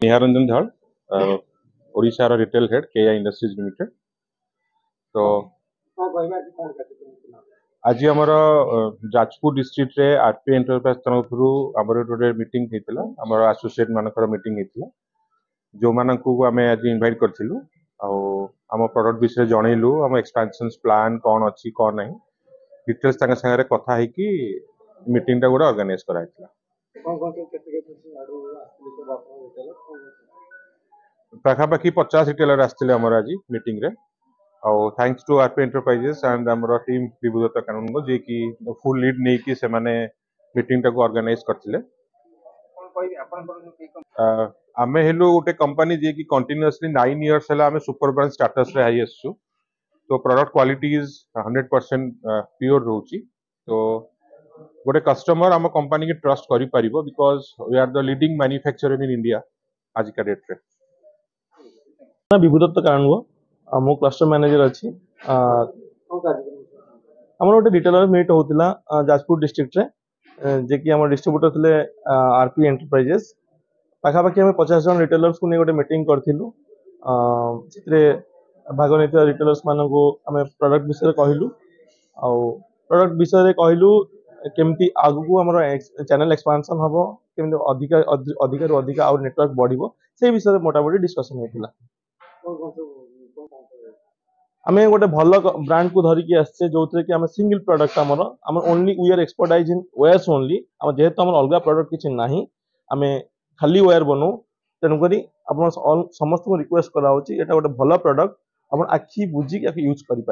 निहारंजन धल Odisha retail head केया industries limited. तो आज आमर जाजपुर डिस्ट्रिक्ट रे आरपी एंटरप्राइज तरफ आमर गोटे मीटिंग होता आमर एसोसिएट मानकर मीटिंग होता जो मानक आम आज इनवाइट करूँ आम प्रोडक्ट विषय जनइलु आम एक्सपेंशन प्लान कौन अच्छी कौन ना डिटेल्स सागर कथा मीटिंग टा गोटे ऑर्गेनाइज कराइला। पाखापाखि 50 रिटेलर आसते आज मीटिंग रे और thanks to RP enterprises and आमर टीम विभुदत्त कानून को जे कि फुल लीड नहीं कि से माने मीटिंग टा को ऑर्गेनाइज करथिले। आमे हेलु गोटे कंपनी जे कि कंटीन्यूअसली 9 इयर्स हला आमे सुपर ब्रांड स्टेटस रे आई आसु। तो प्रोडक्ट क्वालिटी इज 100% प्योर रहउची। तो गोटे कस्टमर आम कंपनी की ट्रस्ट करि परिबो because we are the leading manufacturer in India आज का डेट रे। विभुदत्त कानून मो क्लस्टर मैनेजर अच्छी आम गोटे रिटेलर मीट होता जाजपुर डिस्ट्रिक्ट रे जे कि आम डिस्ट्रीब्यूटर थे आरपी एंटरप्राइजेस पाखापाखि आम 50 जन रिटेलर्स को नहीं गोटे मीटिंग करूँ भाग नहीं रिटेलर्स मानक आम प्रोडक्ट विषय कहलु प्रोडक्ट विषय कहलु केमती आगु आम चैनल एक्सपांशन हम केमती अधिक आउ नेटवर्क बढ़ो से विषय मोटामोटी डिस्कसन होता। आम गोटे भल ब्रांड को धरिकी आसचे जो कि आम सिंगल प्रोडक्ट आम only we are expertise in wares only आम जेहेतु आम अलग प्रोडक्ट किसी ना आम खाली वेयर बनाऊ तेणुक समस्त रिक्वेस्ट कराऊँ गोटे भल प्रोडक्ट आप आखि बुझी यूज करें।